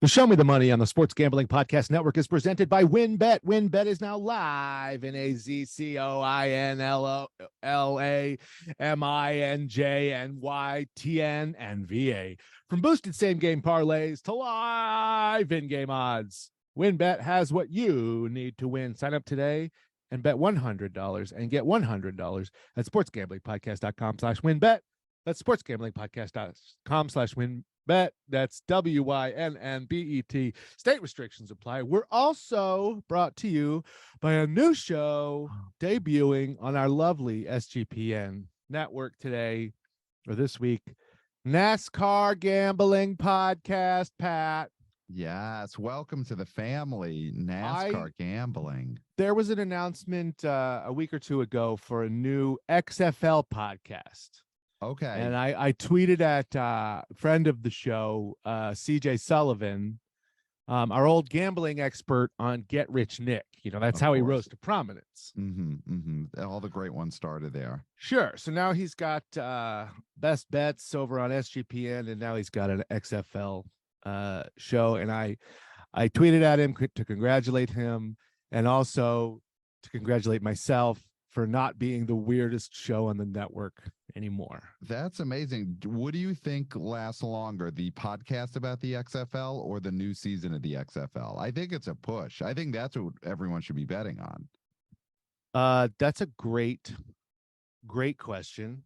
The Show Me the Money on the Sports Gambling Podcast Network is presented by WynnBET. WynnBET is now live in AZCOINLAMINJNYTN and VA. From boosted same-game parlays to live in-game odds, WynnBET has what you need to win. Sign up today and bet $100 and get $100 at sportsgamblingpodcast.com/WynnBET. That's sportsgamblingpodcast.com/WynnBET. That's WYNNBET. State restrictions apply. We're also brought to you by a new show debuting on our lovely SGPN network today, or this week, NASCAR Gambling Podcast, Pat. Yes, welcome to the family, NASCAR Gambling. There was an announcement a week or two ago for a new XFL podcast. Okay. And I tweeted at friend of the show, CJ Sullivan, our old gambling expert on Get Rich Nick. You know, that's how he rose to prominence. All the great ones started there. Sure. So now he's got Best Bets over on SGPN, and now he's got an XFL show. And I tweeted at him to congratulate him, and also to congratulate myself for not being the weirdest show on the network anymore. That's amazing. What do you think lasts longer, the podcast about the XFL or the new season of the XFL? I think it's a push. I think that's what everyone should be betting on. That's a great question.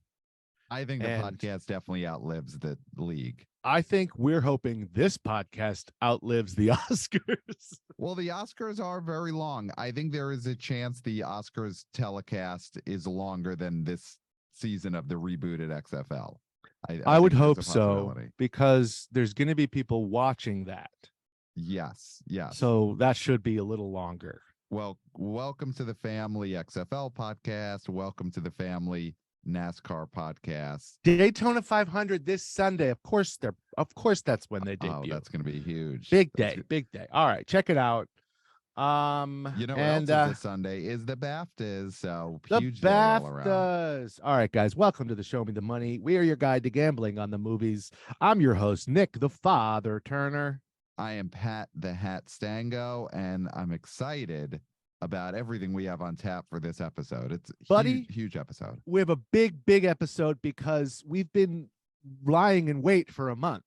I think the podcast definitely outlives the league. I think we're hoping this podcast outlives the Oscars. Well, the Oscars are very long. I think there is a chance the Oscars telecast is longer than this season of the rebooted XFL. I would hope so, because there's going to be people watching that. Yes. So that should be a little longer. Well, welcome to the family XFL podcast. Welcome to the family NASCAR podcast. Daytona 500 this Sunday. Of course that's when they debut. Oh, that's going to be huge. Big day. All right, check it out. You know what else is this Sunday is the BAFTAs. So huge the day all around. BAFTAs. All right, guys, welcome to the Show Me the Money. We are your guide to gambling on the movies. I'm your host, Nick the Father Turner. I am Pat the Hat Stango, and I'm excited about everything we have on tap for this episode. It's a huge episode. We have a big episode because we've been lying in wait for a month.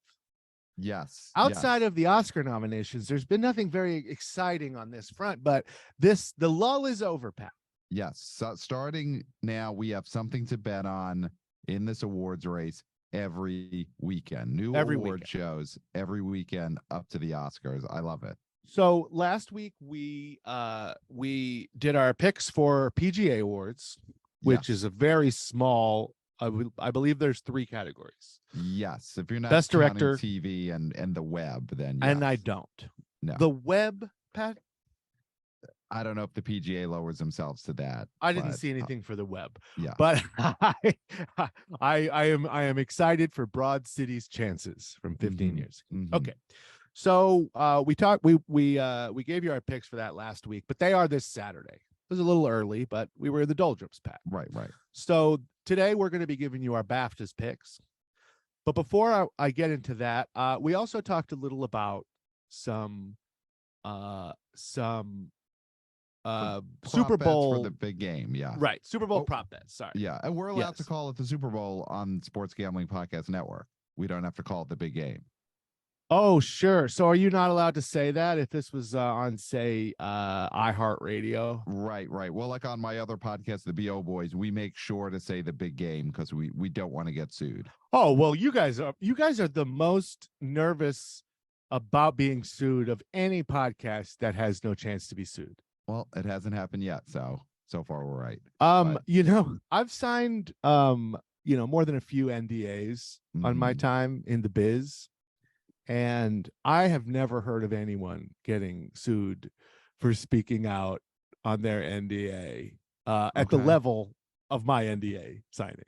Yes. Outside of the Oscar nominations, there's been nothing very exciting on this front, but the lull is over, Pat. Yes. So starting now, we have something to bet on in this awards race every weekend. New award shows every weekend up to the Oscars. I love it. So last week we did our picks for PGA Awards, which is a very small. I believe there's 3 categories. Yes, if you're not Best Director, TV, and the web, then yes. And I don't. No. The web, Pat. I don't know if the PGA lowers themselves to that. I didn't see anything for the web. Yeah, but I am excited for Broad City's chances from 15 years. Okay. So we gave you our picks for that last week, but they are this Saturday. It was a little early, but we were in the doldrums, Pat. Right. So today we're going to be giving you our BAFTAs picks. But before I get into that, we also talked a little about some Super Bowl for the big game. Yeah. Right. Super Bowl prop bets. Sorry. Yeah. And we're allowed to call it the Super Bowl on Sports Gambling Podcast Network. We don't have to call it the big game. Oh, sure. So are you not allowed to say that if this was on, say, iHeartRadio? Right. Well, like on my other podcast, the BO Boys, we make sure to say the big game because we don't want to get sued. Oh, well, you guys are the most nervous about being sued of any podcast that has no chance to be sued. Well, it hasn't happened yet, so far we're right. I've signed more than a few NDAs on my time in the biz. And I have never heard of anyone getting sued for speaking out on their NDA at the level of my NDA signings.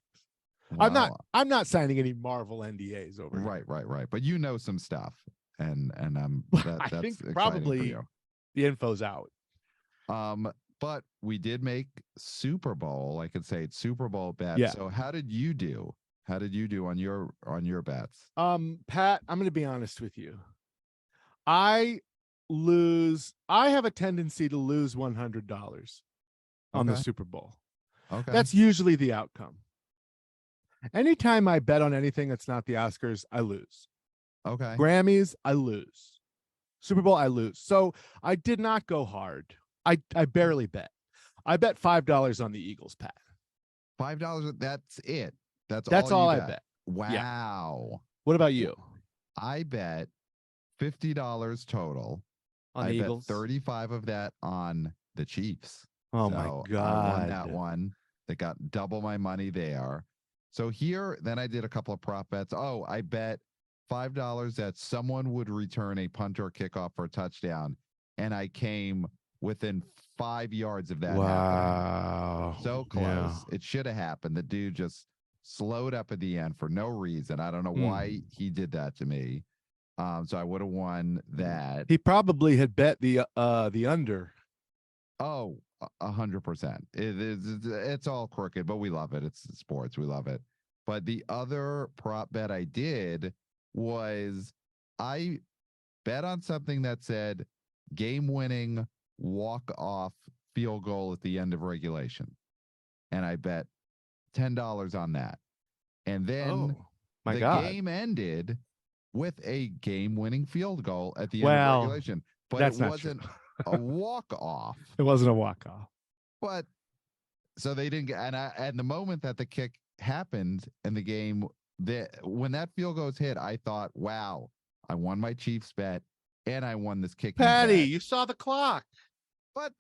Wow. I'm not signing any Marvel NDAs over here. Right. But you know some stuff, and that's I think probably the info's out. But we did make Super Bowl. I could say it's Super Bowl bet. Yeah. So how did you do? How did you do on your bets? Pat, I'm going to be honest with you. I have a tendency to lose $100 on the Okay. Super Bowl. Okay. That's usually the outcome. Anytime I bet on anything that's not the Oscars, I lose. Okay. Grammys, I lose. Super Bowl, I lose. So I did not go hard. I barely bet. I bet $5 on the Eagles, Pat. $5. That's it. That's That's all you I bet. bet. Yeah. Wow. What about you? I bet $50 total. On I the bet Eagles? 35 of that on the Chiefs. Oh so my I won that God. one. They got double my money there. So then I did a couple of prop bets. Oh, I bet $5 that someone would return a punt or kickoff for a touchdown, and I came within 5 yards of that happening. Wow. So close. Yeah. It should have happened. The dude just slowed up at the end for no reason. I don't know why he did that to me. So I would have won that. He probably had bet the under. Oh, 100%. It's all crooked, but we love it. It's sports. We love it. But the other prop bet I did was I bet on something that said game-winning walk-off field goal at the end of regulation. And I bet $10 on that. And then the game ended with a game-winning field goal at the end of regulation. But it wasn't a walk-off. It wasn't a walk-off. But so they didn't get, and the moment that the kick happened in the game, when that field goal was hit, I thought, wow, I won my Chiefs bet and I won this kicking Patty, bet. you saw the clock. But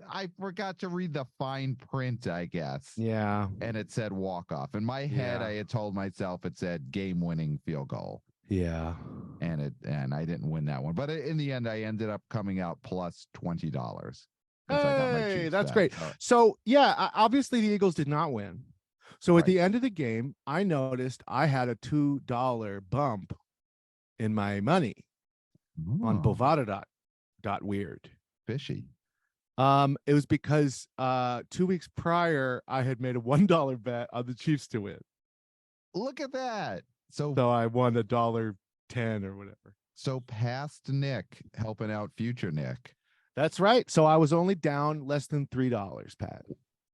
I forgot to read the fine print, I guess. Yeah. And it said walk-off. In my head, I had told myself it said game-winning field goal. Yeah. And I didn't win that one. But in the end, I ended up coming out plus $20. Hey, that's great. So yeah, obviously the Eagles did not win. So at the end of the game, I noticed I had a $2 bump in my money on Bovada dot weird. Fishy. It was because 2 weeks prior I had made a $1 bet on the Chiefs to win. Look at that. So I won $1.10 or whatever. So past Nick helping out future Nick. That's right. So I was only down less than $3, Pat.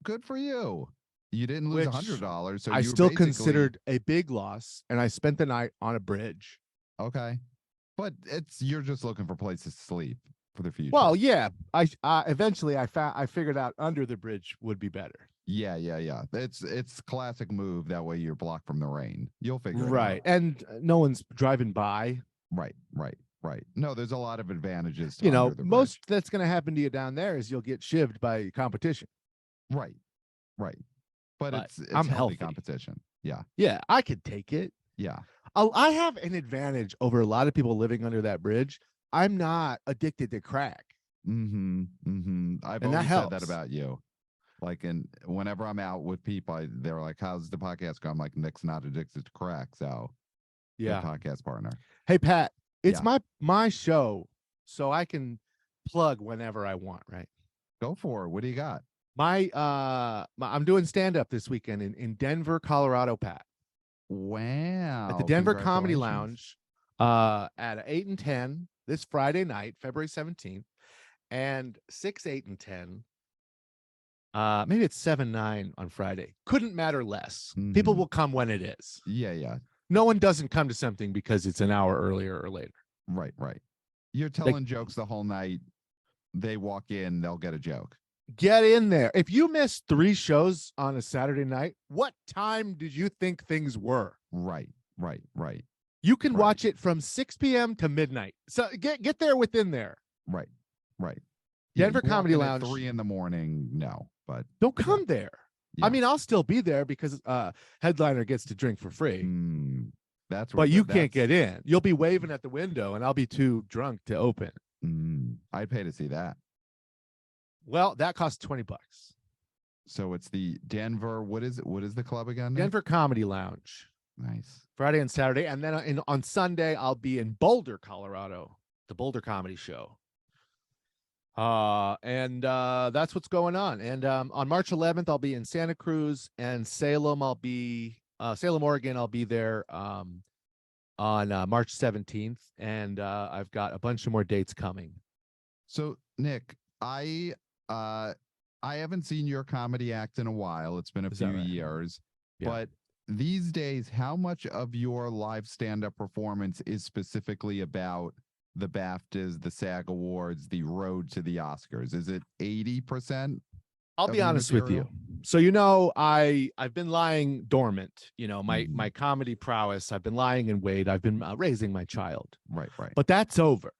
Good for you. You didn't lose $100. So I still considered a big loss, and I spent the night on a bridge. Okay. But you're just looking for places to sleep for the future. Well, yeah. I eventually I figured out under the bridge would be better. Yeah. It's classic move. That way you're blocked from the rain. You'll figure it out. Right. And no one's driving by. Right. No, there's a lot of advantages to most bridge. That's going to happen to you down there is you'll get shivved by competition. Right. But it's I'm healthy competition. Yeah, I could take it. Yeah. I have an advantage over a lot of people living under that bridge. I'm not addicted to crack. I've always said that about you. Like, whenever I'm out with people, they're like, "How's the podcast go?" I'm like, "Nick's not addicted to crack, so yeah, podcast partner." Hey, Pat, it's my show, so I can plug whenever I want. Right? Go for it. What do you got? I'm doing stand up this weekend in Denver, Colorado, Pat. Wow! At the Denver Comedy Lounge, at 8 and 10 this Friday night, February 17th, and 6, 8, and 10. Maybe it's 7, 9 on Friday. Couldn't matter less. People will come when it is. Yeah. No one doesn't come to something because it's an hour earlier or later. Right. You're telling jokes the whole night. They walk in, they'll get a joke. Get in there. If you miss 3 shows on a Saturday night, what time did you think things were? Right. You can watch it from 6 p.m. to midnight. So get there within there. Right. Denver Comedy Lounge. 3 a.m, no, but don't come there. Yeah. I mean, I'll still be there because headliner gets to drink for free. But you can't get in. You'll be waving at the window, and I'll be too drunk to open. I'd pay to see that. Well, that costs $20. So it's the Denver. What is the club again? Denver Comedy Lounge. Nice. Friday and Saturday, and then on Sunday I'll be in Boulder, Colorado, the Boulder Comedy Show. And that's what's going on. And on March 11th I'll be in Santa Cruz and Salem. Salem, Oregon. I'll be there on March 17th, and I've got a bunch of more dates coming. So, Nick, I haven't seen your comedy act in a while. It's been a Is that few right? years. Yeah. But these days, how much of your live stand-up performance is specifically about the BAFTAs, the SAG Awards, the road to the Oscars? Is it 80%? I'll of be your honest with you. material? So, I've been lying dormant. My comedy prowess. I've been lying in wait. I've been raising my child, Right, right. but that's over.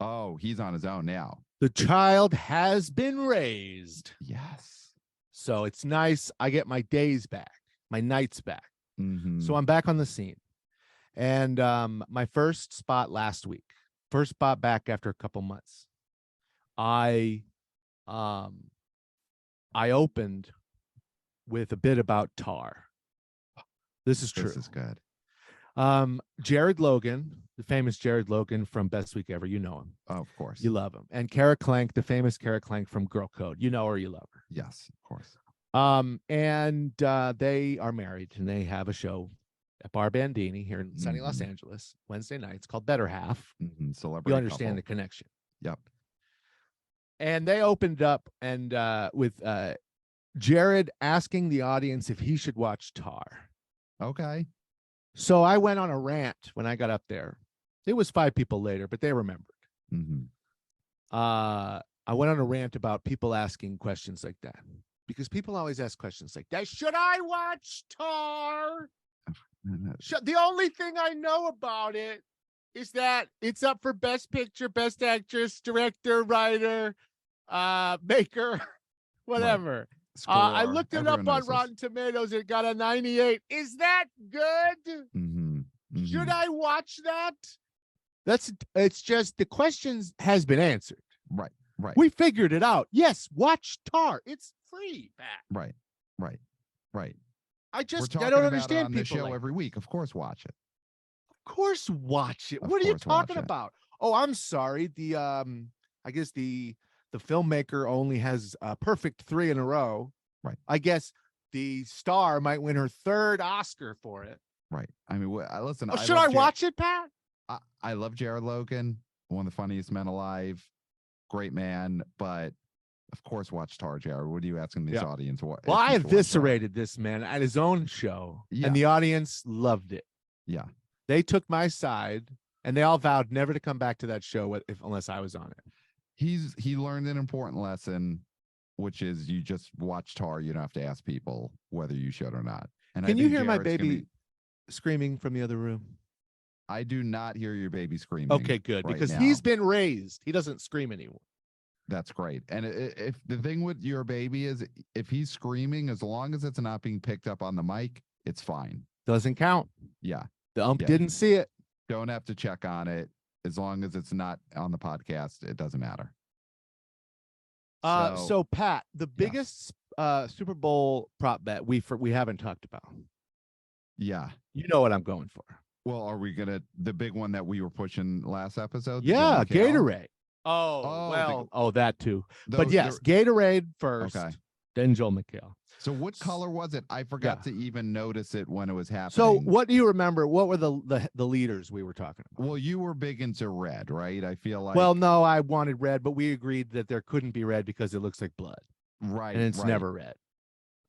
Oh, he's on his own now. The child has been raised. Yes. So it's nice. I get my days back, my nights back. So I'm back on the scene. And my first spot last week, first spot back after a couple months. I opened with a bit about Tar. This is true. This is good. Jared Logan, the famous Jared Logan from Best Week Ever, you know him. Oh, of course. You love him. And Kara Clank, the famous Kara Clank from Girl Code. You know her, you love her. Yes, of course. And they are married, and they have a show at Bar Bandini here in sunny Los Angeles, Wednesday nights, called Better Half. Celebrity You understand couple. the connection. Yep. And they opened up and with Jared asking the audience if he should watch Tar. Okay. So I went on a rant when I got up there. It was 5 people later, but they remembered. I went on a rant about people asking questions like that, because people always ask questions like that. Should I watch Tar? The only thing I know about it is that it's up for Best Picture, Best Actress, Director, Writer, Maker, whatever. I looked it up on Rotten Tomatoes. It got a 98. Is that good? Should I watch that? It's just the questions has been answered. Right, right. We figured it out. Yes, watch Tar. It's free, Pat. Right, right, right. I don't understand on people the show like every week. Of course, watch it. Of course, watch it. What are you talking about? Oh, I'm sorry. I guess the filmmaker only has a perfect 3 in a row. Right. I guess the star might win her 3rd Oscar for it. Right. I mean, listen. Should I watch it, Pat? I love Jared Logan, one of the funniest men alive. Great man, but of course, watch Tar, Jared. What are you asking this audience? Well, I eviscerated this man at his own show, and the audience loved it. Yeah. They took my side, and they all vowed never to come back to that show unless I was on it. He learned an important lesson, which is you just watch Tar. You don't have to ask people whether you should or not. And Can you hear my baby screaming from the other room? I do not hear your baby screaming. Okay, good, because he's been raised. He doesn't scream anymore. That's great. And if the thing with your baby is if he's screaming, as long as it's not being picked up on the mic, it's fine. Doesn't count. Yeah. The ump didn't see it. Don't have to check on it. As long as it's not on the podcast, it doesn't matter. So Pat, the biggest Super Bowl prop bet we haven't talked about. Yeah. You know what I'm going for. Well, are we gonna the big one that we were pushing last episode? Yeah, Gatorade. That too. But yes, Gatorade first, then Joel McHale. So what color was it? I forgot to even notice it when it was happening. So what do you remember? What were the leaders we were talking about? Well, you were big into red, right? I feel like. Well, no, I wanted red, but we agreed that there couldn't be red because it looks like blood. Right. And it's never red.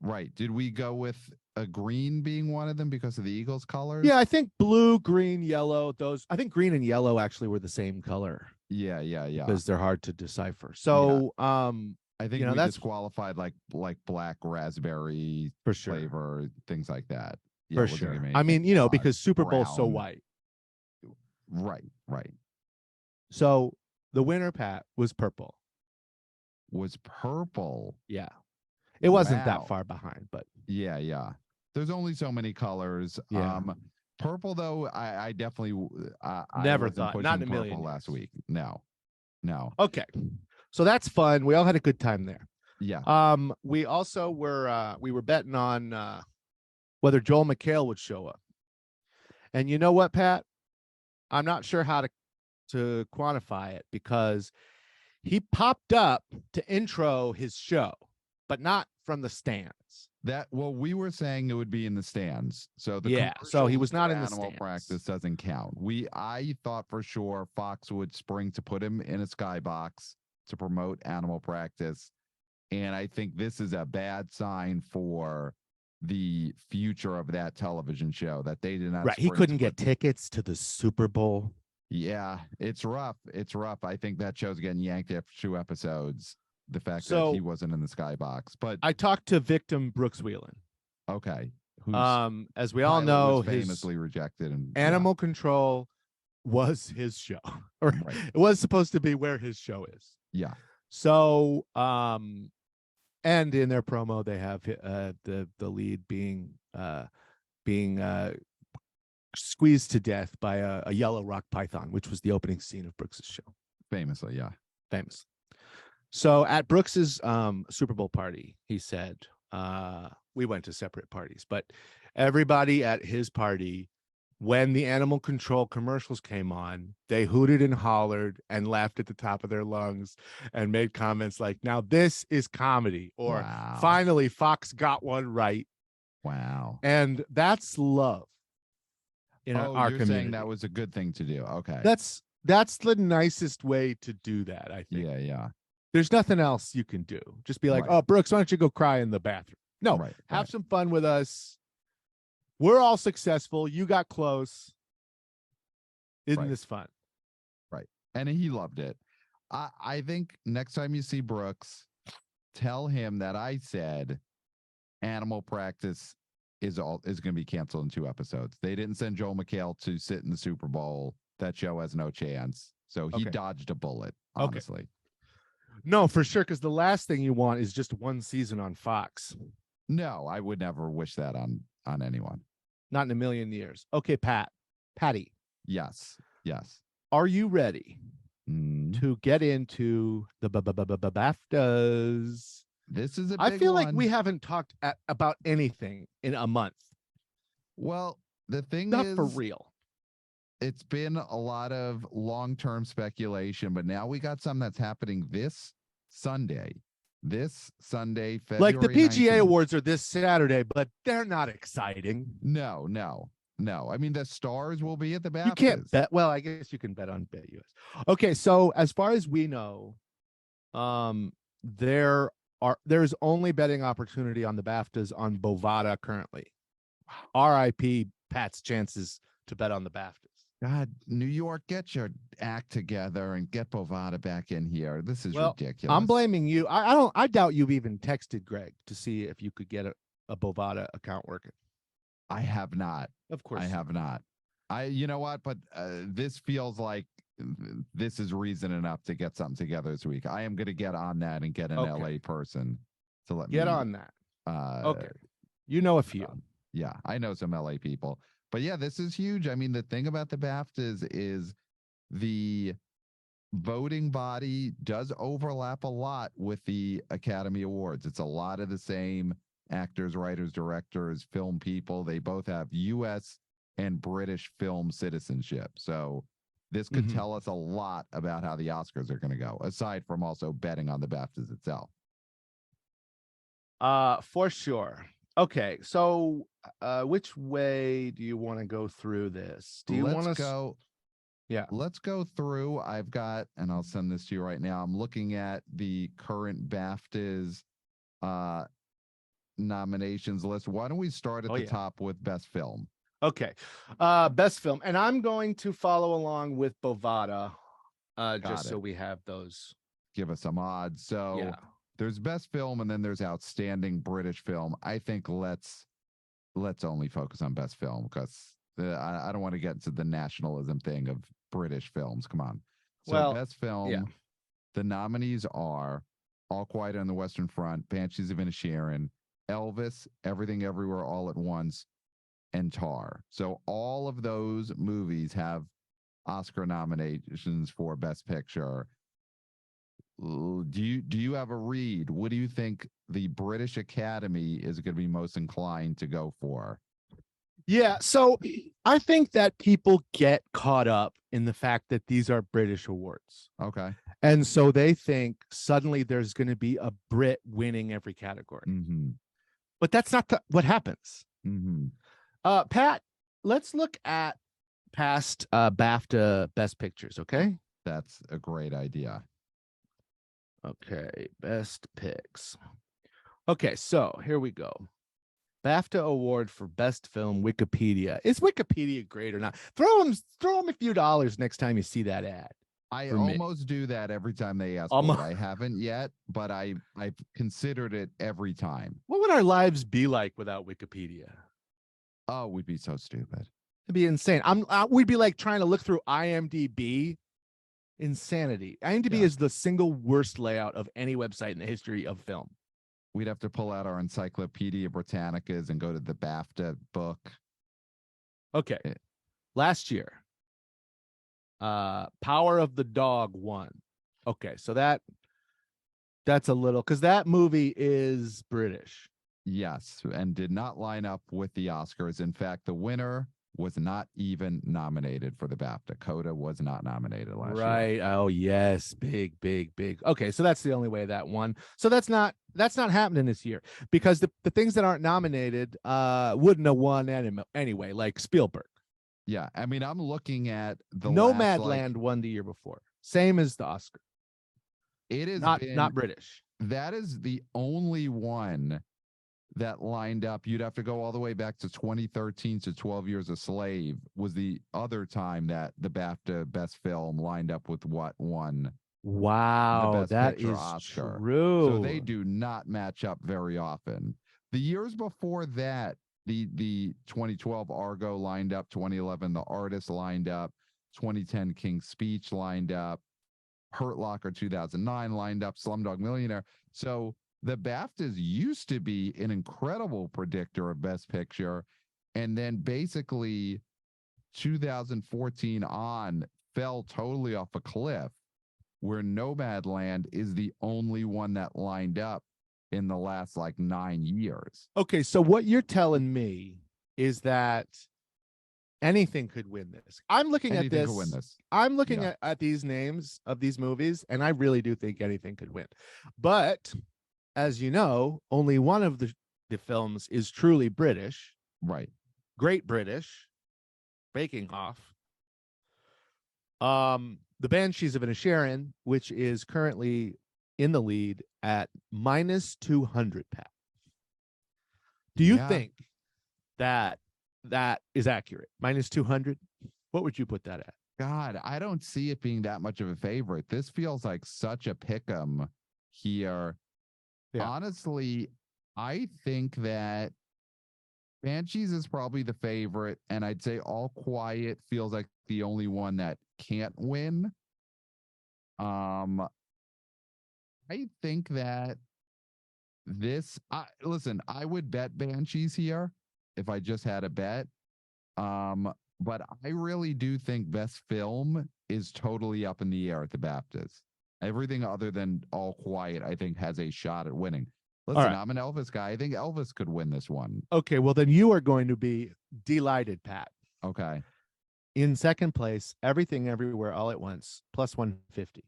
Right. Did we go with a green being one of them because of the Eagles colors? Yeah, I think blue, green, yellow, I think green and yellow actually were the same color. Yeah. Because they're hard to decipher. So, I think we disqualified like black raspberry for sure flavor, things like that. Yeah, for sure. I mean, because Super Bowl's so white. Right. So the winner, Pat, was purple. Yeah. It wasn't that far behind, but yeah. There's only so many colors. Yeah. Purple though, I definitely never thought, not in a million last week. No. Okay. So that's fun. We all had a good time there. Yeah. We also were betting on whether Joel McHale would show up. And you know what, Pat? I'm not sure how to quantify it, because he popped up to intro his show, but not from the stands. Well, we were saying it would be in the stands. So the Yeah, so he commercials was not for in the animal stands. practice doesn't count. I thought for sure Fox would spring to put him in a skybox to promote animal practice. And I think this is a bad sign for the future of that television show that they did not. Right. He couldn't get tickets to the Super Bowl. Yeah, it's rough. It's rough. I think that show's getting yanked after 2 episodes. The fact that So he wasn't in the skybox. But I talked to victim Brooks Wheelan. okay. Who's as we all know, was famously rejected, and Animal Control was his show. Or right. It was supposed to be where his show is. Yeah. So and in their promo they have the lead being squeezed to death by a yellow rock python, which was the opening scene of Brooks's show. Famously, yeah. Famous. So at Brooks's Super Bowl party, he said, we went to separate parties, but everybody at his party, when the animal control commercials came on, they hooted and hollered and laughed at the top of their lungs and made comments like, now this is comedy, or wow. Finally Fox got one right. Wow. And that's love in our you're community. saying that was a good thing to do. Okay. That's the nicest way to do that, I think. Yeah, yeah. There's nothing else you can do. Just be like, oh, Brooks, why don't you go cry in the bathroom? No, have some fun with us. We're all successful. You got close. Isn't this fun? Right. And he loved it. I think next time you see Brooks, tell him that I said animal practice is going to be canceled in 2 episodes. They didn't send Joel McHale to sit in the Super Bowl. That show has no chance. So he dodged a bullet, honestly. No, for sure, because the last thing you want is just 1 season on Fox. No, I would never wish that on anyone. Not in a million years. Okay, Patty. Yes. Are you ready to get into the BAFTAs? This is a big I feel one. like we haven't talked about anything in a month. Well, the thing Not is, for real. It's been a lot of long-term speculation, but now we got something that's happening this Sunday, February like the PGA 19th. Awards are this Saturday, but they're not exciting. No. I mean, the stars will be at the BAFTAs. You can't bet. Well, I guess you can bet on BetUS. Okay, so as far as we know, there's only betting opportunity on the BAFTAs on Bovada currently. R.I.P. Pat's chances to bet on the BAFTAs. God, New York, get your act together and get Bovada back in here. This is ridiculous. I'm blaming you. I doubt you've even texted Greg to see if you could get a Bovada account working. I have not. Of course. I have not. You know what? But this feels like this is reason enough to get something together this week. I am going to get on that and get an LA person to let me get on that. Okay. You know a few. Yeah, I know some LA people. But yeah, this is huge. I mean, the thing about the BAFTAs is the voting body does overlap a lot with the Academy Awards. It's a lot of the same actors, writers, directors, film people. They both have U.S. and British film citizenship. So this could tell us a lot about how the Oscars are going to go, aside from also betting on the BAFTAs itself. For sure. Okay, so which way do you want to go through this? Do you want to go? Yeah, let's go through. I've got, and I'll send this to you right now. I'm looking at the current BAFTAs nominations list. Why don't we start at the top with Best Film? Okay, Best Film, and I'm going to follow along with Bovada, just so we have those. Give us some odds. So. There's Best Film, and then there's Outstanding British Film. I think let's only focus on Best Film because I don't want to get into the nationalism thing of British films. Come on. So Best Film, the nominees are All Quiet on the Western Front, Banshees of Inisherin, Elvis, Everything Everywhere All at Once, and Tar. So all of those movies have Oscar nominations for Best Picture. Do you have a read? What do you think the British Academy is going to be most inclined to go for? Yeah, so I think that people get caught up in the fact that these are British awards. Okay. And so they think suddenly there's going to be a Brit winning every category. Mm-hmm. But that's not what happens. Mm-hmm. Pat, let's look at past BAFTA Best Pictures, okay? That's a great idea. Okay, Best Picks. Okay, so here we go. BAFTA Award for Best Film, Wikipedia. Is Wikipedia great or not? Throw them a few dollars next time you see that ad. I almost do that every time they ask for it. I haven't yet, but I've considered it every time. What would our lives be like without Wikipedia? Oh, we'd be so stupid. It'd be insane. We'd be like trying to look through IMDb. Insanity. IMDb is the single worst layout of any website in the history of film. We'd have to pull out our Encyclopedia Britannicas and go to the BAFTA book. Okay. Last year, Power of the Dog won. Okay, so that's a little, because that movie is British. Yes, and did not line up with the Oscars. In fact, the winner was not even nominated for the BAFTA. Coda was not nominated last year. Right. Oh, yes. Big. Okay, so that's the only way that won. So that's not happening this year, because the things that aren't nominated wouldn't have won anyway, like Spielberg. Yeah, I mean, I'm looking at the Nomadland won the year before, same as the Oscar. It is not British. That is the only one that lined up. You'd have to go all the way back to 2013 to 12 Years a Slave was the other time that the BAFTA Best Film lined up with what won. Wow, the Best that Picture is Oscar. true. So they do not match up very often. The years before that, the 2012 Argo lined up, 2011 The Artist lined up, 2010 King's Speech lined up, Hurt Locker 2009 lined up, Slumdog Millionaire. So the BAFTAs used to be an incredible predictor of Best Picture, and then basically 2014 on fell totally off a cliff, where Nomadland is the only one that lined up in the last like 9 years. Okay, so what you're telling me is that anything could win this. I'm looking at this. I'm looking at these names of these movies, and I really do think anything could win. But as you know, only one of the films is truly British. Right. Great British. Baking Off. The Banshees of Inisherin, which is currently in the lead at -200, Pat. Do you think that is accurate? -200? What would you put that at? God, I don't see it being that much of a favorite. This feels like such a pick'em here. Yeah. Honestly, I think that Banshees is probably the favorite, and I'd say All Quiet feels like the only one that can't win. I think that listen, I would bet Banshees here if I just had a bet. But I really do think Best Film is totally up in the air at the BAFTAs. Everything other than All Quiet, I think, has a shot at winning. Listen, I'm an Elvis guy. I think Elvis could win this one. Okay, well, then you are going to be delighted, Pat. Okay. In second place, Everything Everywhere All at Once, +150.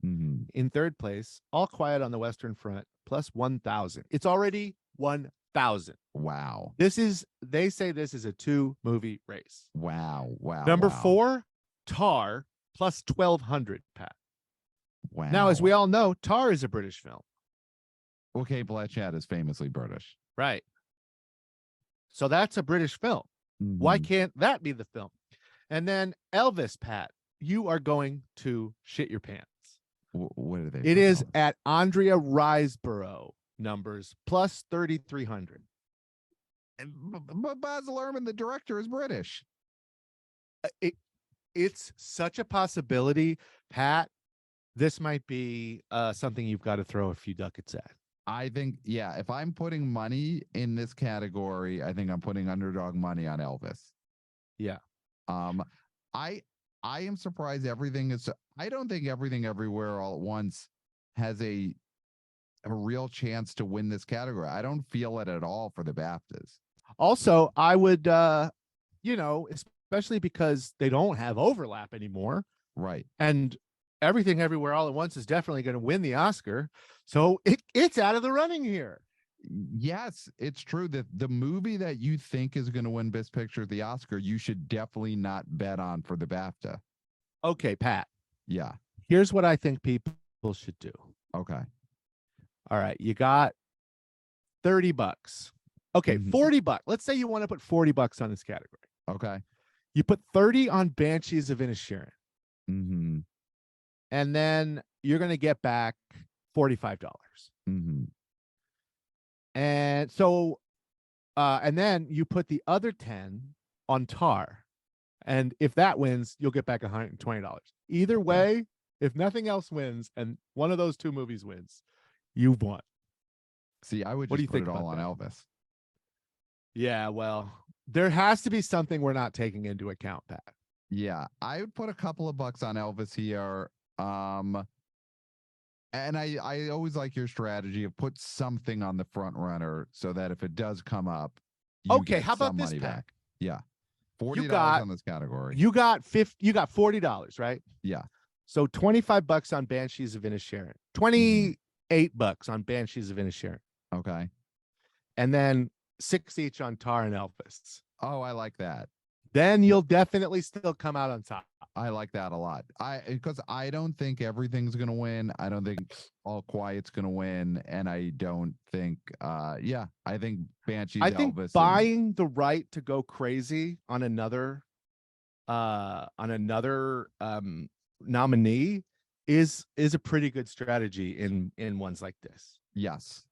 Mm-hmm. In third place, All Quiet on the Western Front, +1,000. It's already 1,000. Wow. They say this is a 2-movie race. Wow. Number 4, Tar, +1,200, Pat. Wow. Now, as we all know, Tar is a British film. Okay, Blanchett is famously British. Right. So that's a British film. Mm-hmm. Why can't that be the film? And then Elvis, Pat, you are going to shit your pants. What are they? It is Elvis? At Andrea Riseborough numbers, +3,300. But Baz Luhrmann, the director, is British. It's such a possibility, Pat. This might be something you've got to throw a few ducats at. I think, if I'm putting money in this category, I think I'm putting underdog money on Elvis. Yeah. I am surprised I don't think Everything Everywhere All at Once has a real chance to win this category. I don't feel it at all for the BAFTAs. Also, I would you know, especially because they don't have overlap anymore. Right. And Everything Everywhere All at Once is definitely going to win the Oscar. So it's out of the running here. Yes, it's true that the movie that you think is going to win Best Picture at the Oscar, you should definitely not bet on for the BAFTA. Okay, Pat. Yeah. Here's what I think people should do. Okay. All right, you got $30. Okay, Mhm. $40. Let's say you want to put $40 on this category. Okay. You put 30 on Banshees of Inisherin, Mm-hmm. and then you're going to get back $45. Mm-hmm. And so, and then you put the other 10 on Tar. And if that wins, you'll get back $120. Either way, if nothing else wins and one of those two movies wins, you've won. See, I would What do just you put think it all on about Elvis. Yeah, well, there has to be something we're not taking into account, Pat. Yeah, I would put a couple of bucks on Elvis here. And I always like your strategy of put something on the front runner so that if it does come up, you Okay, get how about some this, money Pat? back. Yeah. $40 You got on this category. you got $40, right? Yeah. So $25 on Banshees of Inisherin, $28 on Banshees of Inisherin, Okay. and then 6 each on Tar and Elvis. Oh, I like that. Then you'll definitely still come out on top. I like that a lot. Because I don't think everything's gonna win. I don't think All Quiet's gonna win, and I don't think I think Banshees, I think Elvis, buying the right to go crazy on another nominee is a pretty good strategy in ones like this. yes.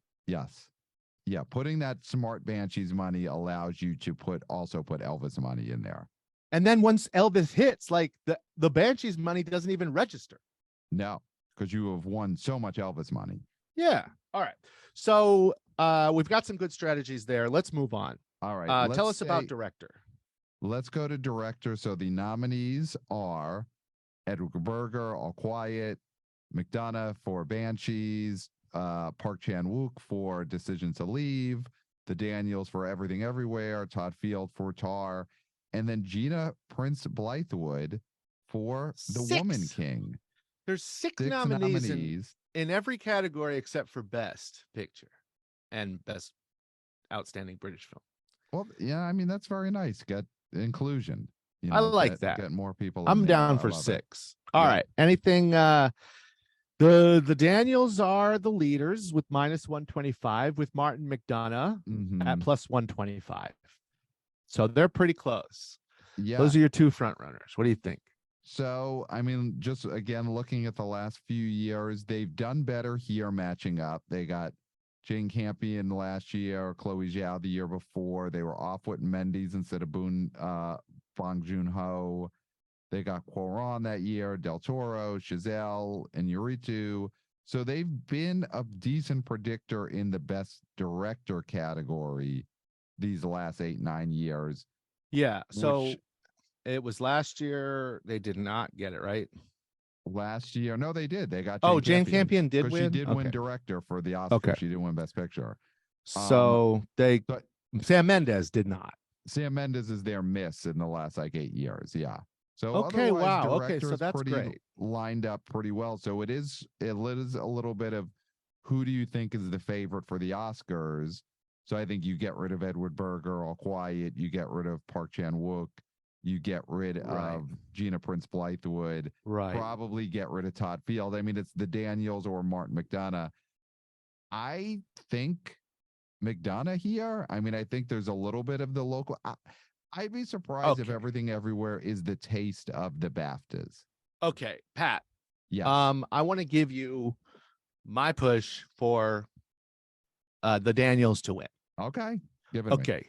Yeah, putting that smart Banshees money allows you to also put Elvis money in there. And then once Elvis hits, like the Banshees money doesn't even register. No, because you have won so much Elvis money. Yeah. All right. So we've got some good strategies there. Let's move on. All right. Tell us about director. Let's go to director. So the nominees are Edward Berger, All Quiet, McDonough for Banshees, Park Chan-wook for Decision to Leave, the Daniels for Everything Everywhere, Todd Field for Tar, and then Gina Prince Blythewood for The Woman King. There's six nominees in every category except for Best Picture and Best Outstanding British Film. Well, yeah, I mean, that's very nice. Get inclusion. You know, I like that. Get more people. I'm down for 6. All right. Anything? The Daniels are the leaders with -125, with Martin McDonough at +125. So they're pretty close. Yeah. Those are your two front runners. What do you think? So, I mean, just again, looking at the last few years, they've done better here matching up. They got Jane Campion last year, Chloe Zhao the year before. They were off with Mendes instead of Bong Joon-ho. They got Cuarón that year, Del Toro, Chazelle, and Inarritu. So they've been a decent predictor in the best director category these last 8-9 years. Yeah. So it was last year. They did not get it right. Last year, no, they did. They got Jane Campion did win. She did win director for the Oscar. Okay. She didn't win Best Picture. So Sam Mendes did not. Sam Mendes is their miss in the last 8 years. Yeah. So okay, wow. Okay, so that's great. Lined up pretty well. So it is a little bit of who do you think is the favorite for the Oscars? So I think you get rid of Edward Berger, All Quiet. You get rid of Park Chan-wook. You get rid of Gina Prince Blythewood. Right. Probably get rid of Todd Field. I mean, it's the Daniels or Martin McDonough. I think McDonough here. I mean, I think there's a little bit of the local. I'd be surprised if Everything Everywhere is the taste of the BAFTAs. Okay, Pat. Yes. I want to give you my push for the Daniels to win. Okay. Give it okay.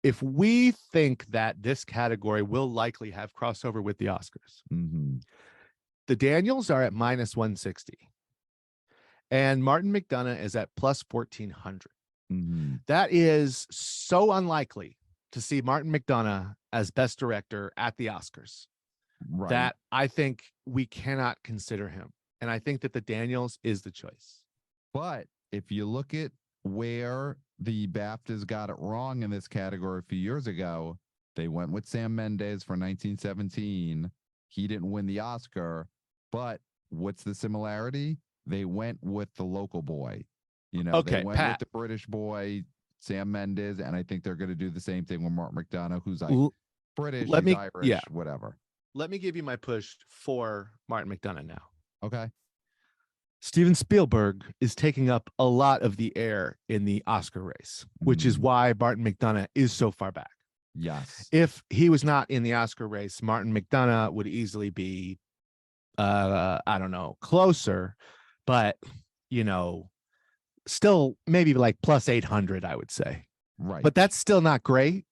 If we think that this category will likely have crossover with the Oscars, the Daniels are at -160, and Martin McDonough is at +1,400. That is so unlikely to see Martin McDonough as Best Director at the Oscars that I think we cannot consider him. And I think that the Daniels is the choice. But if you look at where the BAFTAs got it wrong in this category a few years ago. They went with Sam Mendes for 1917. He didn't win the Oscar, but what's the similarity? They went with the local boy. You know, they Okay, went with Pat. the British boy, Sam Mendes, and I think they're going to do the same thing with Martin McDonough, who's like British, Let he's me, Irish, whatever. let me give you my push for Martin McDonough now. Okay. Steven Spielberg is taking up a lot of the air in the Oscar race, which is why Martin McDonough is so far back. Yes. If he was not in the Oscar race, Martin McDonough would easily be, I don't know, closer, but, you know, still maybe like plus 800, I would say. Right. But that's still not great.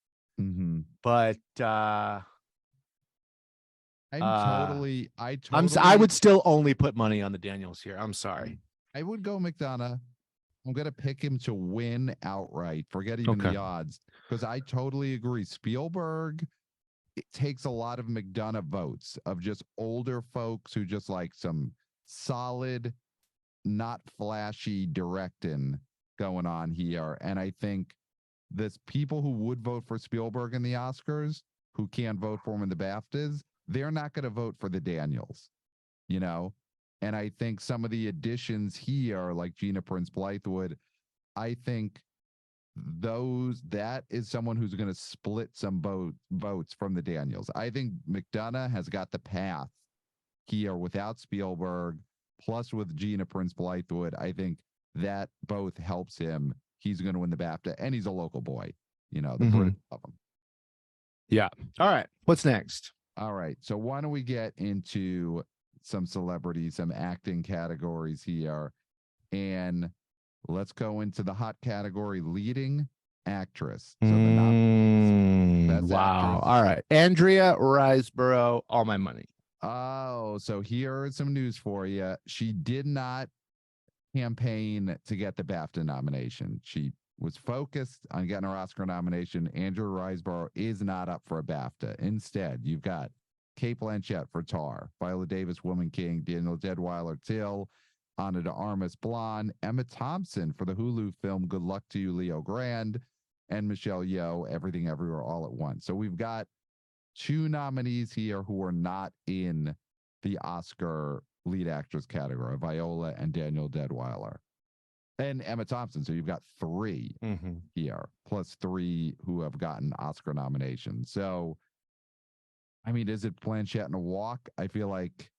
But I would still only put money on the Daniels here. I'm sorry. I would go McDonough. I'm going to pick him to win outright. Forget even the odds, because I totally agree. Spielberg, it takes a lot of McDonough votes of just older folks who just like some solid, not flashy directing going on here. And I think this people who would vote for Spielberg in the Oscars, who can't vote for him in the BAFTAs, they're not going to vote for the Daniels, you know? And I think some of the additions here, like Gina Prince Blythewood, I think that is someone who's going to split some votes from the Daniels. I think McDonough has got the path here without Spielberg, plus with Gina Prince Blythewood. I think that both helps him. He's going to win the BAFTA, and he's a local boy. You know, the British love him. Yeah. All right. What's next? All right. So why don't we get into some celebrities, some acting categories here, and let's go into the hot category, leading actress. So the nominees, best actress. All right. Andrea Riseborough, all my money. Oh, so here is some news for you. She did not campaign to get the BAFTA nomination. She was focused on getting her Oscar nomination. Andrea Riseborough is not up for a BAFTA. Instead, you've got Cate Blanchett for Tar, Viola Davis, Woman King, Daniel Deadwyler, Till, Ana de Armas, Blonde, Emma Thompson for the Hulu film Good Luck to You, Leo Grand, and Michelle Yeoh, Everything Everywhere All at Once. So we've got two nominees here who are not in the Oscar lead actress category, Viola and Daniel Deadwyler. And Emma Thompson. So you've got three here, plus three who have gotten Oscar nominations. So, I mean, is it Blanchett in a walk? I feel like,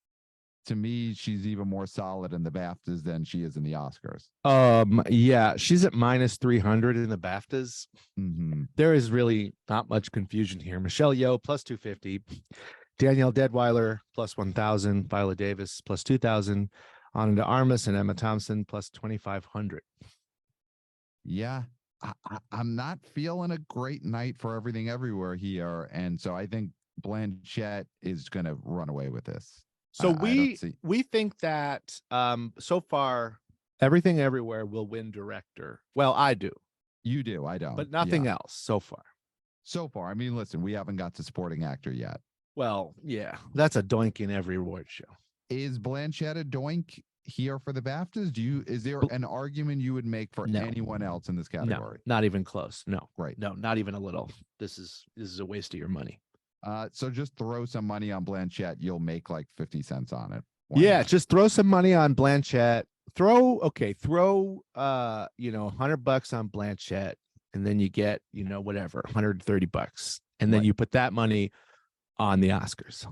to me, she's even more solid in the BAFTAs than she is in the Oscars. Yeah, she's at minus 300 in the BAFTAs. There is really not much confusion here. Michelle Yeoh plus 250, Danielle Deadwyler plus 1,000, Viola Davis plus 2,000, Ana de Armas and Emma Thompson plus 2,500. Yeah, I'm not feeling a great night for Everything Everywhere here, and so I think Blanchett is going to run away with this. So we think that so far Everything Everywhere will win director. Well, I do. You do. I don't. But nothing else so far. So far. I mean, listen, we haven't got to supporting actor yet. Well, yeah, that's a doink in every award show. Is Blanchett a doink here for the BAFTAs? Is there an argument you would make for anyone else in this category? No, not even close. No. Right. No, not even a little. This is a waste of your money. So just throw some money on Blanchett. You'll make like 50 cents on it. Just throw some money on Blanchett. Throw $100 on Blanchett, and then you get, whatever, $130. And then you put that money on the Oscars.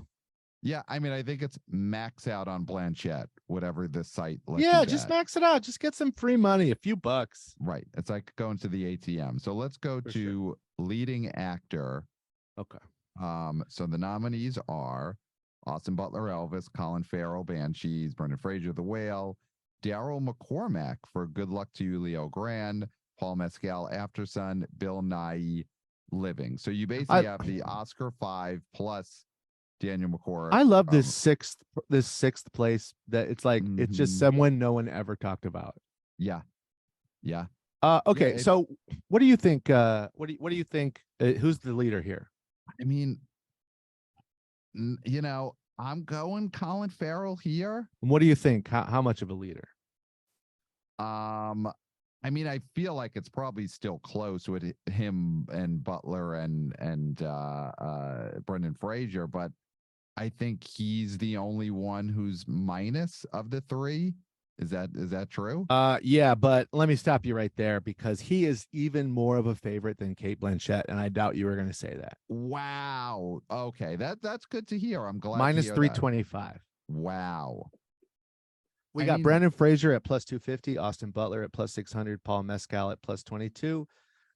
Yeah, I mean, I think it's max out on Blanchett, whatever the site lets just max it out. Just get some free money, a few bucks. Right. It's like going to the ATM. So let's go to leading actor. Okay. So the nominees are Austin Butler, Elvis, Colin Farrell, Banshees, Brendan Fraser, The Whale, Daryl McCormack for Good Luck to You, Leo Grand, Paul Mescal, After Sun, Bill Nighy, Living. So you basically have the Oscar 5 plus Daniel McCormack. I love this sixth place that it's like it's just someone no one ever talked about. Yeah. Okay, so what do you think? What do you think? Who's the leader here? I mean, I'm going Colin Farrell here. What do you think? How much of a leader? I mean, I feel like it's probably still close with him and Butler and Brendan Fraser, but I think he's the only one who's minus of the three. Is that true? Yeah, but let me stop you right there because he is even more of a favorite than Kate Blanchett, and I doubt you were going to say that. Wow. Okay, that's good to hear. I'm glad to Minus hear that. 325. Wow. We I got mean, Brendan Fraser at plus 250, Austin Butler at plus 600, Paul Mescal at plus 22,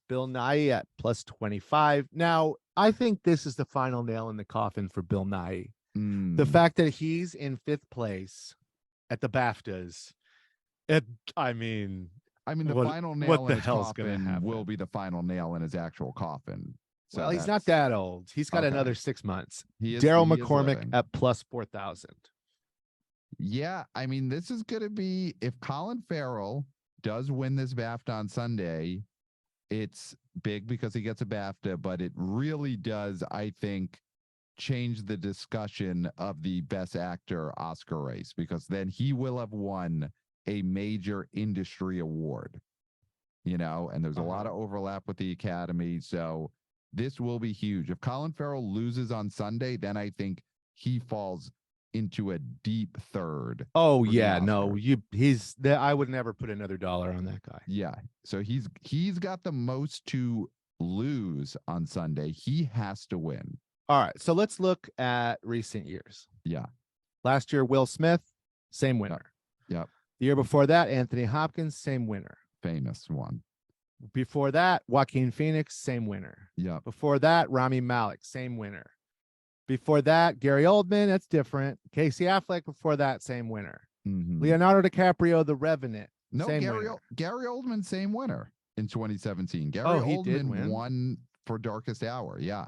Bill Nye at plus 25. Now, I think this is the final nail in the coffin for Bill Nye. The fact that he's in 5th place at the BAFTAs, I mean, the final what nail the in his hell's gonna coffin happen? will be the final nail in his actual coffin. So Well, he's not that old. He's got okay. another 6 months. He is Daryl he is McCormick living. at plus 4,000. Yeah, I mean, this is going to be, if Colin Farrell does win this BAFTA on Sunday, it's big because he gets a BAFTA, but it really does, I think, change the discussion of the Best Actor Oscar race, because then he will have won a major industry award, and there's a lot of overlap with the Academy. So this will be huge. If Colin Farrell loses on Sunday, then I think he falls into a deep third. Oh yeah, no, he's there. I would never put another dollar on that guy. Yeah. So he's got the most to lose on Sunday. He has to win. All right, so let's look at recent years. Yeah. Last year, Will Smith, same winner. Yep. The year before that, Anthony Hopkins, same winner. Famous one. Before that, Joaquin Phoenix, same winner. Yeah. Before that, Rami Malek, same winner. Before that, Gary Oldman, that's different. Casey Affleck, before that, same winner. Leonardo DiCaprio, The Revenant, same winner. Gary Oldman, same winner in 2017. Gary Oldman won for Darkest Hour. Yeah.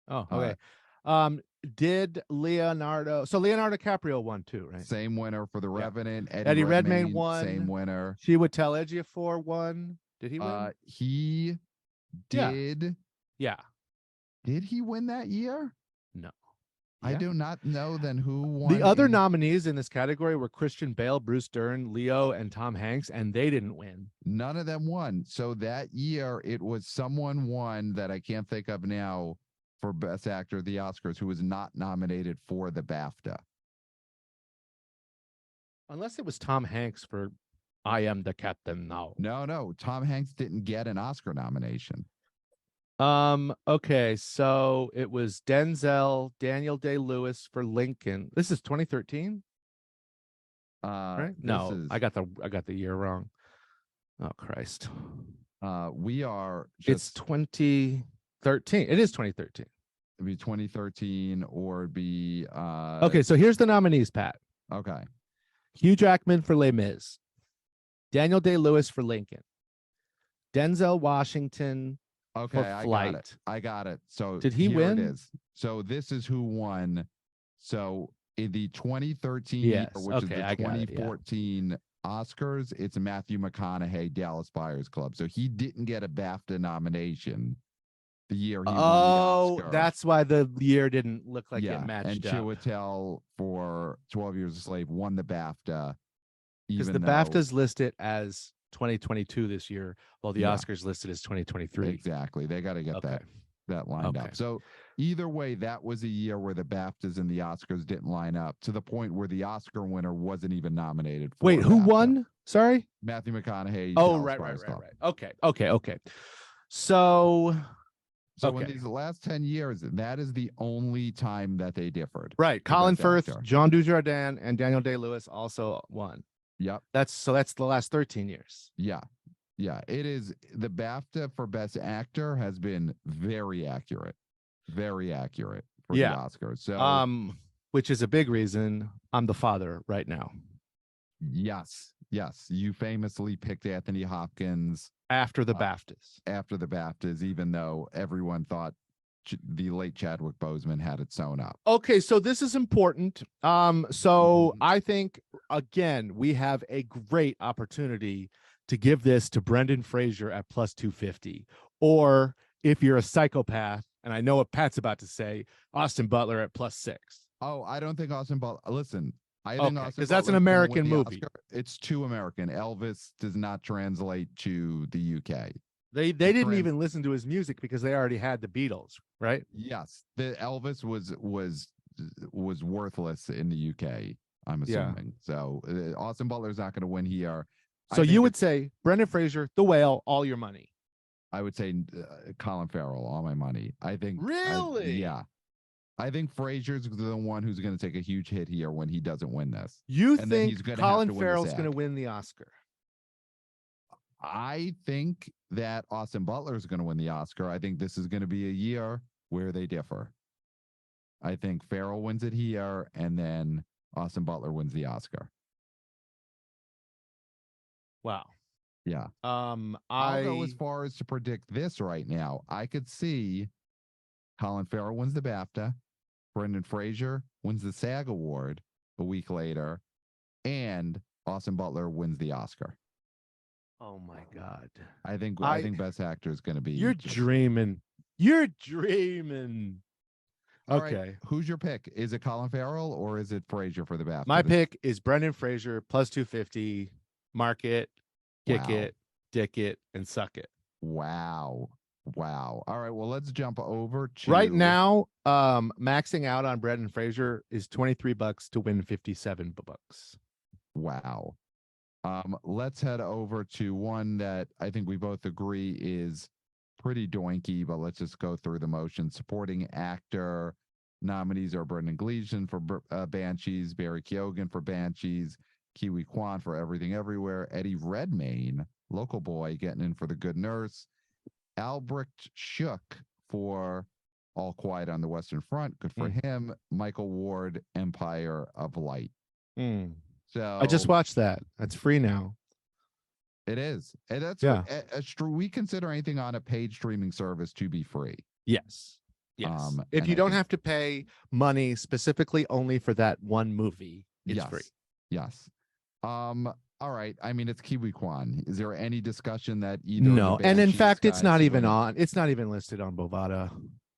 Oh, okay. Did Leonardo DiCaprio won too, right? Same winner for The Revenant. Eddie Redmayne won. Same winner. Chiwetel Ejiofor won. Did he win? He did. Yeah. Did he win that year? No. I do not know then who won. The other nominees in this category were Christian Bale, Bruce Dern, Leo, and Tom Hanks, and they didn't win. None of them won. So that year, it was someone won that I can't think of now for Best Actor at the Oscars who was not nominated for the BAFTA. Unless it was Tom Hanks for I Am the Captain Now. No. Tom Hanks didn't get an Oscar nomination. Okay, so it was Denzel, Daniel Day-Lewis for Lincoln. This is 2013? Right? No, I got the year wrong. Oh Christ. It's 2013. It is 2013. It'd be 2013 or it'd be Okay, so here's the nominees, Pat. Okay. Hugh Jackman for Les Mis. Daniel Day-Lewis for Lincoln. Denzel Washington for Flight. I got it. So did he win? It is. So this is who won. So in the 2013 year, which is the 2014 Oscars, it's Matthew McConaughey, Dallas Buyers Club. So he didn't get a BAFTA nomination the year he won the Oscar. That's why the year didn't look like it matched and up. Chiwetel for 12 Years a Slave won the BAFTA. Because the BAFTA's listed as 2022 this year, while the Oscars listed as 2023. Exactly. They got to get that lined up. So either way, that was a year where the BAFTAs and the Oscars didn't line up to the point where the Oscar winner wasn't even nominated for Wait, who BAFTA. won? Sorry? Matthew McConaughey. Oh, right. Okay. So in these last 10 years, that is the only time that they differed. Right. Colin Firth, Jean Dujardin, and Daniel Day-Lewis also won. Yep. That's the last 13 years. Yeah. It is. The BAFTA for Best Actor has been very accurate for the Oscars. So which is a big reason I'm the father right now. Yes. You famously picked Anthony Hopkins after the BAFTAs. Even though everyone thought the late Chadwick Boseman had it sewn up. Okay, so this is important. I think again we have a great opportunity to give this to Brendan Fraser at plus 250, or if you're a psychopath, and I know what Pat's about to say, Austin Butler at plus 6. Oh, I don't think Austin Butler. Listen, I think Okay, Austin because that's an Butler's gonna win American the movie. Oscar. It's too American. Elvis does not translate to the UK. They didn't even listen to his music because they already had the Beatles, right? Yes, the Elvis was worthless in the UK. I'm Yeah. assuming. So Austin Butler's not going to win here. So you would say Brendan Fraser, The Whale, all your money. I would say Colin Farrell, all my money. I think. Really? Yeah. I think Fraser's the one who's going to take a huge hit here when he doesn't win this. You And then he's think gonna have Colin to win the Farrell's SAG. going to win the Oscar? I think that Austin Butler is going to win the Oscar. I think this is going to be a year where they differ. I think Farrell wins it here, and then Austin Butler wins the Oscar. Wow. Yeah. I'll go as far as to predict this right now. I could see Colin Farrell wins the BAFTA, Brendan Fraser wins the SAG award a week later, and Austin Butler wins the Oscar. Oh my God. I think Best Actor is going to be. You're dreaming. You're dreaming. All okay. Right. Who's your pick? Is it Colin Farrell or is it Fraser for the BAFTA? My pick is Brendan Fraser plus 250. Mark it, kick it, dick it, and suck it. Wow. All right. Well, let's jump over to right now. Maxing out on Brendan Fraser is $23 to win $57. Wow. Let's head over to one that I think we both agree is pretty doinky, but let's just go through the motions. Supporting actor nominees are Brendan Gleeson for Banshees, Barry Keoghan for Banshees, Kiwi Kwan for Everything Everywhere, Eddie Redmayne, local boy, getting in for The Good Nurse, Albrecht Shook for All Quiet on the Western Front, good for him, Michael Ward, Empire of Light. So I just watched that. That's free now. It is. And that's we consider anything on a paid streaming service to be free. Yes. If you don't have to pay money specifically only for that one movie, it's free. Yes. All right. I mean, it's Kiwi Kwan. Is there any discussion that either? No. And in fact, it's not even listed on Bovada.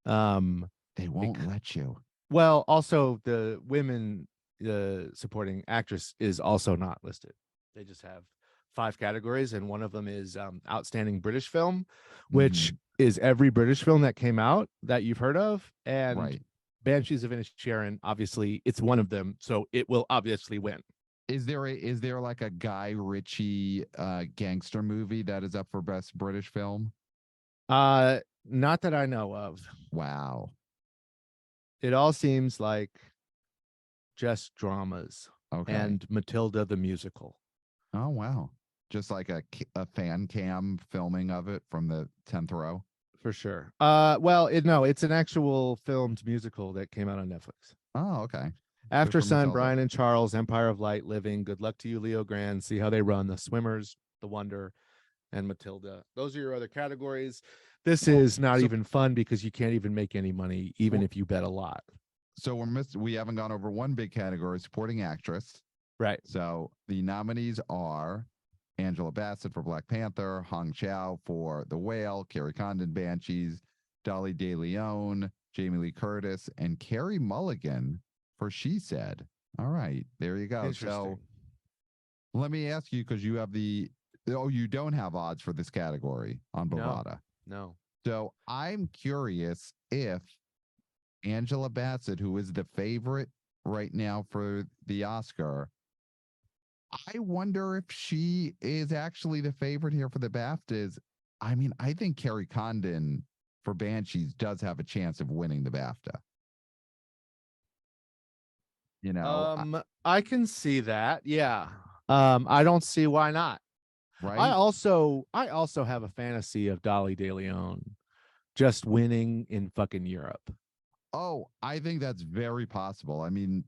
They won't let you. Well, also the women supporting actress is also not listed. They just have 5 categories, and one of them is outstanding British film, which is every British film that came out that you've heard of, and Banshees of Inisherin, obviously it's one of them, so it will obviously win. Is there like a Guy Ritchie gangster movie that is up for best British film? Not that I know of. Wow. It all seems like just dramas. And Matilda the musical. Oh wow. Just like a fan cam filming of it from the 10th row. For sure. It's an actual filmed musical that came out on Netflix. Oh, okay. After Sun, Brian and Charles, Empire of Light, Living, Good Luck to You, Leo Grand, See How They Run, The Swimmers, The Wonder, and Matilda. Those are your other categories. This is not even fun because you can't even make any money, even if you bet a lot. So we haven't gone over one big category, supporting actress. Right. So the nominees are Angela Bassett for Black Panther, Hong Chow for The Whale, Carrie Condon, Banshees, Dolly De Leon, Jamie Lee Curtis, and Carey Mulligan for She Said. All right, there you go. So let me ask you, because you have you don't have odds for this category on Bovada. No. So I'm curious if Angela Bassett, who is the favorite right now for the Oscar, I wonder if she is actually the favorite here for the BAFTAs. I mean, I think Carrie Condon for Banshees does have a chance of winning the BAFTA. You know, I can see that. Yeah. I don't see why not. Right. I also have a fantasy of Dolly De Leon just winning in fucking Europe. Oh, I think that's very possible. I mean,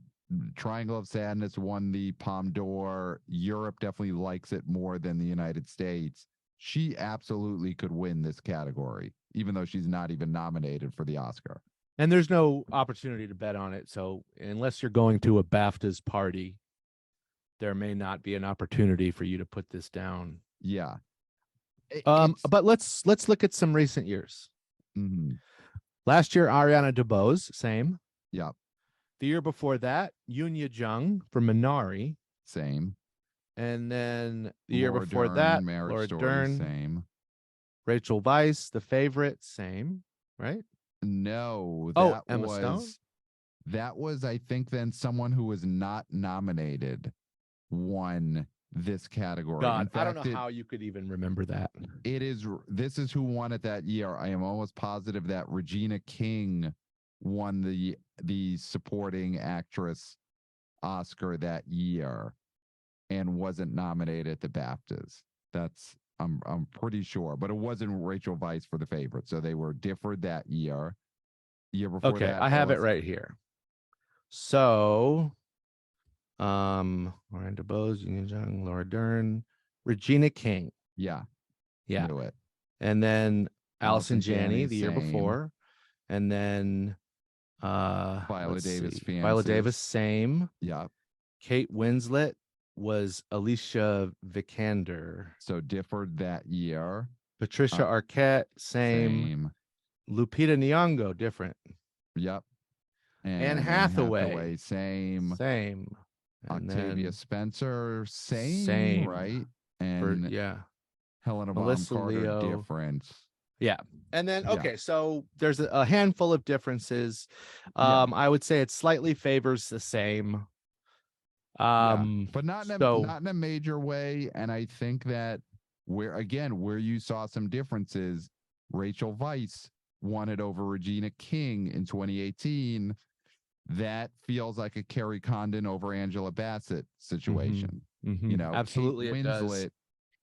Triangle of Sadness won the Palme d'Or. Europe definitely likes it more than the United States. She absolutely could win this category, even though she's not even nominated for the Oscar. And there's no opportunity to bet on it. So unless you're going to a BAFTAs party, there may not be an opportunity for you to put this down. Yeah. But let's look at some recent years. Last year, Ariana DeBose, same. Yep. The year before that, Yunya Jung for Minari. Same. And then the year Laura before Dern, that, Marriage Laura Story, Dern. same. Rachel Weisz, The Favorite, same, right? No, Emma Stone. That was, I think, then someone who was not nominated won this category. God, In fact, I don't know how you could even remember that. This is who won it that year. I am almost positive that Regina King won the supporting actress Oscar that year and wasn't nominated at the BAFTAs. That's I'm pretty sure, but it wasn't Rachel Weisz for The Favorite. So they were differed that year. Year before Okay, that, I have it right here. So, Miranda Bose, Yunya Jung, Laura Dern, Regina King. Yeah. Yeah. It. And then Allison Janney Janney, the year same. before. And then Viola Davis, Viola Davis, same. Yeah. Kate Winslet was Alicia Vikander. So differed that year. Patricia Arquette, same. Lupita Nyong'o, different. Yep. And Anne Hathaway, same. And Octavia Spencer, same. Right? And Helena Melissa Bonham Carter, Leo, different. Yeah. And then, okay, so there's a handful of differences. I would say it slightly favors the same. But not in a major way. And I think that where you saw some differences, Rachel Weisz won it over Regina King in 2018. That feels like a Kerry Condon over Angela Bassett situation. Mm-hmm. You know, absolutely, Kate Winslet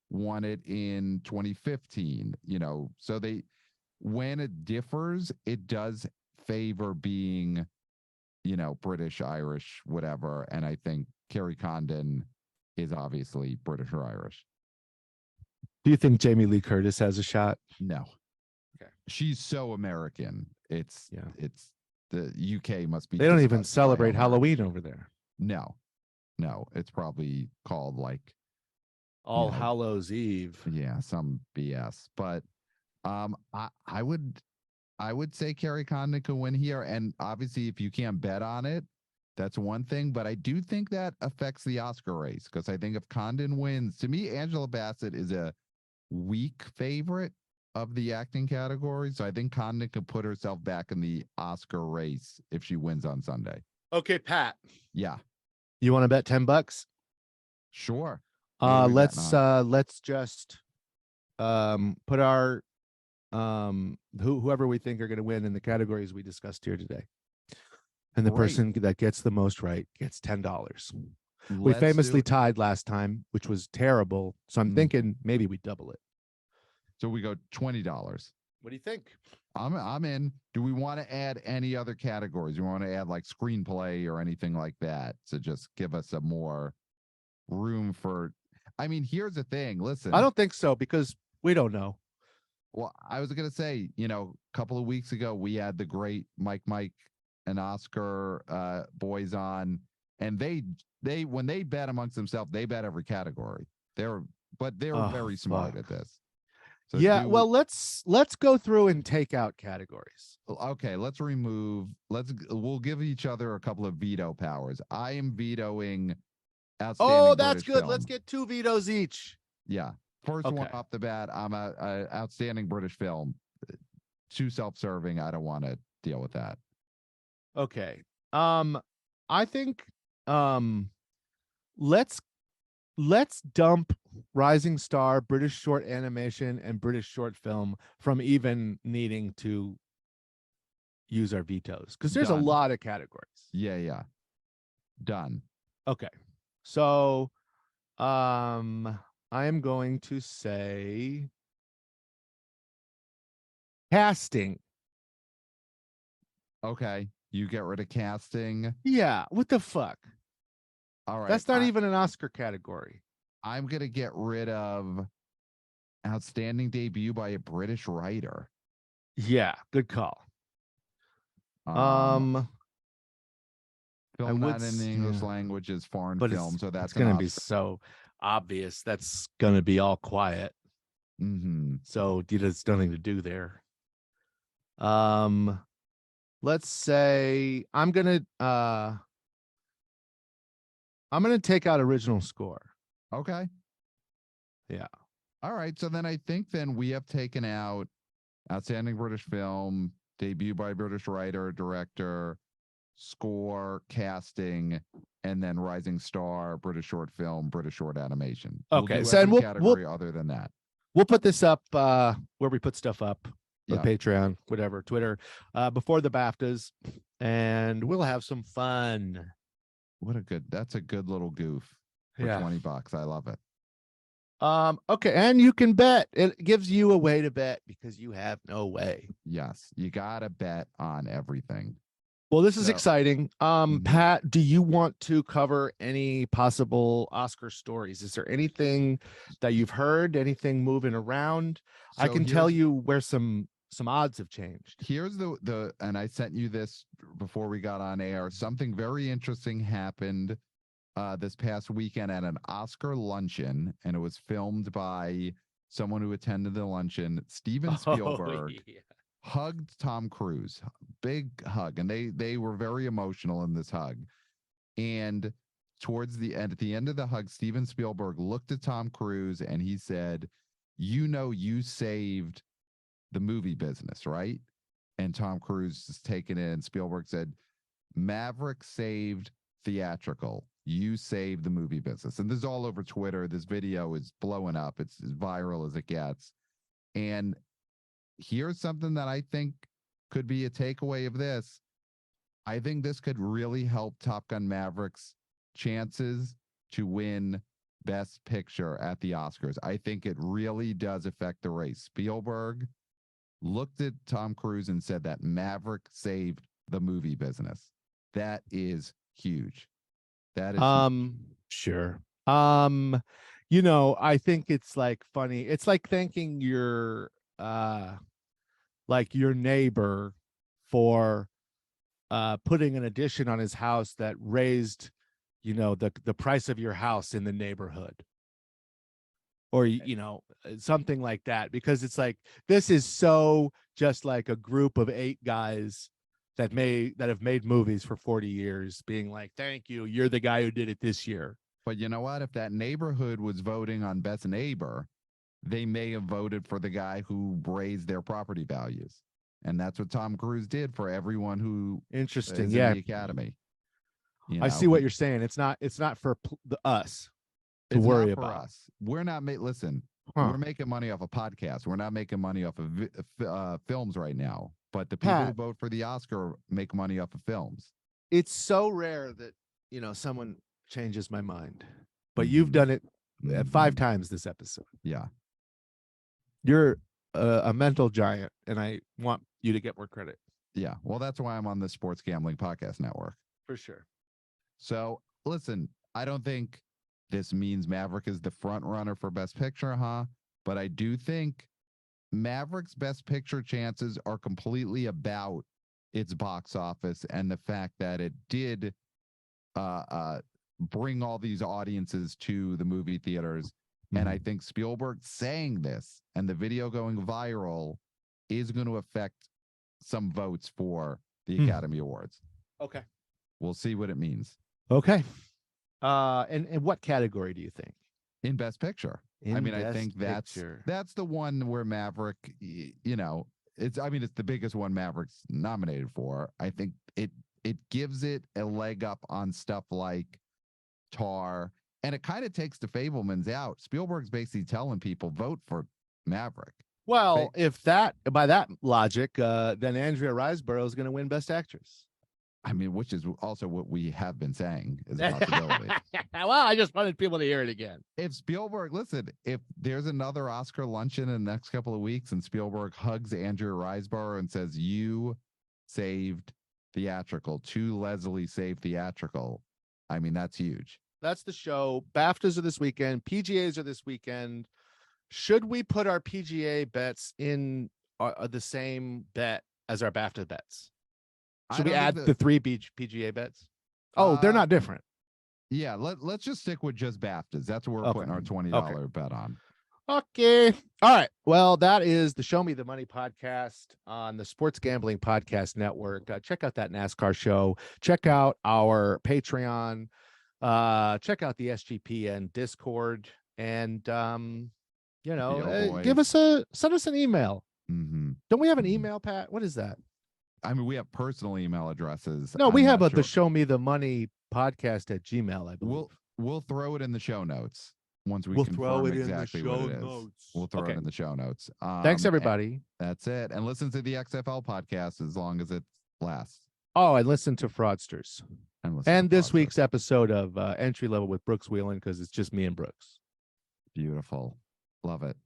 won it in 2015. You know, so when it differs, it does favor being, British, Irish, whatever. And I think Kerry Condon is obviously British or Irish. Do you think Jamie Lee Curtis has a shot? No. Okay. She's so American. It's the UK must be. They don't even celebrate Halloween over there. No. It's probably called like All Hallows Eve. Yeah, some BS. But I would say Kerry Condon could win here. And obviously, if you can't bet on it, that's one thing. But I do think that affects the Oscar race, because I think if Condon wins, to me, Angela Bassett is a weak favorite of the acting category. So I think Condon could put herself back in the Oscar race if she wins on Sunday. Okay, Pat. Yeah. You want to bet $10? Sure. Let's just put our whoever we think are going to win in the categories we discussed here today. And the person that gets the most right gets $10. We famously tied last time, which was terrible. So I'm thinking maybe we double it. So we go $20. What do you think? I'm in. Do we want to add any other categories? We want to add like screenplay or anything like that to just give us a more room for. I mean, here's the thing. Listen, I don't think so, because we don't know. Well, I was going to say, a couple of weeks ago, we had the great Mike and Oscar boys on, and they when they bet amongst themselves, they bet every category. They're very smart at this. So let's go through and take out categories. Okay, we'll give each other a couple of veto powers. I am vetoing outstanding that's British good. film. Let's get 2 vetoes each. Yeah. First one off the bat, I'm a outstanding British film. Too self-serving. I don't want to deal with that. Okay. I think let's dump Rising Star, British short animation, and British short film from even needing to use our vetoes, because there's a lot of categories. Yeah. Done. Okay. So I am going to say casting. Okay. You get rid of casting. Yeah. What the fuck? All right. That's not even an Oscar category. I'm going to get rid of outstanding debut by a British writer. Yeah. Good call. Film not in the English language is foreign film. So that's going to be so obvious. That's going to be all quiet. Mm-hmm. So there's nothing to do there. let's say I'm gonna take out original score. Okay. Yeah. All right. So then I think then we have taken out outstanding British film, debut by British writer, director, score, casting, and then rising star, British short film, British short animation. We'll Okay. do So and every we'll category other than that. we'll put this up where we put stuff up, Yeah. Patreon, whatever, Twitter, before the BAFTAs, and we'll have some fun. That's a good little goof for Yeah. $20. I love it. Okay, and you can bet. It gives you a way to bet because you have no way. Yes, you gotta bet on everything. Well, this is So- exciting. Pat, do you want to cover any possible Oscar stories? Is there anything that you've heard, anything moving around? I So can tell you where some odds have changed. Here's the and I sent you this before we got on air. Something very interesting happened this past weekend at an Oscar luncheon, and it was filmed by someone who attended the luncheon. Steven Spielberg hugged Tom Cruise, big hug, and they were very emotional in this hug. And towards the end, at the end of the hug, Steven Spielberg looked at Tom Cruise and he said, you saved the movie business, right? And Tom Cruise is taking it, and Spielberg said, Maverick saved theatrical. You saved the movie business. And this is all over Twitter. This video is blowing up. It's as viral as it gets. And here's something that I think could be a takeaway of this. I think this could really help Top Gun Maverick's chances to win Best Picture at the Oscars. I think it really does affect the race. Spielberg looked at Tom Cruise and said that Maverick saved the movie business. That is huge. That is huge. Sure. I think it's like funny. It's like thanking your your neighbor for putting an addition on his house that raised, the price of your house in the neighborhood. Or something like that, because it's like this is so just like a group of 8 guys that have made movies for 40 years being like, thank you, you're the guy who did it this year. But you know what? If that neighborhood was voting on best neighbor, they may have voted for the guy who raised their property values. And that's what Tom Cruise did for everyone who Interesting. is Yeah. in the Academy. I see what you're saying. It's not for us to it's worry not for about us. We're not listen. We're making money off a podcast. We're not making money off of films right now. But the people who vote for the Oscar make money off of films. It's so rare that someone changes my mind, but you've done it 5 times this episode. Yeah, you're a mental giant, and I want you to get more credit. Yeah, well, that's why I'm on the Sports Gambling Podcast Network. For sure. So listen, I don't think this means Maverick is the front runner for Best Picture, but I do think Maverick's Best Picture chances are completely about its box office and the fact that it did bring all these audiences to the movie theaters. And I think Spielberg saying this and the video going viral is going to affect some votes for the Academy Awards. Okay. We'll see what it means. Okay. And what category do you think? In Best Picture. I think that's the one where Maverick, it's the biggest one Maverick's nominated for. I think it gives it a leg up on stuff like Tar, and it kind of takes the Fabelmans out. Spielberg's basically telling people vote for Maverick. Well, if by that logic, then Andrea Riseborough is going to win Best Actress. Which is also what we have been saying is a possibility. Well, I just wanted people to hear it again. If Spielberg, if there's another Oscar luncheon in the next couple of weeks and Spielberg hugs Andrea Riseborough and says, you saved theatrical, to Leslie saved theatrical, that's huge. That's the show. BAFTAs are this weekend. PGAs are this weekend. Should we put our PGA bets in the same bet as our BAFTA bets? Should we add the 3 PGA bets? Oh, they're not different. Yeah, let's just stick with just BAFTAs. That's what we're putting our $20 bet on. Okay. All right. Well, that is the Show Me the Money podcast on the Sports Gambling Podcast Network. Check out that NASCAR show. Check out our Patreon. Check out the SGPN Discord. And send us an email. Mm-hmm. Don't we have an email, Pat? What is that? I mean, we have personal email addresses. No, we have the Show Me the Money podcast at Gmail, I believe. We'll throw it in the show notes once we we'll confirm throw it exactly in the show what it is. notes. We'll throw it in the show notes. Thanks, everybody. That's it. And listen to the XFL podcast as long as it lasts. Oh, and listen to Fraudsters. And this week's episode of Entry Level with Brooks Wheelan, because it's just me and Brooks. Beautiful. Love it.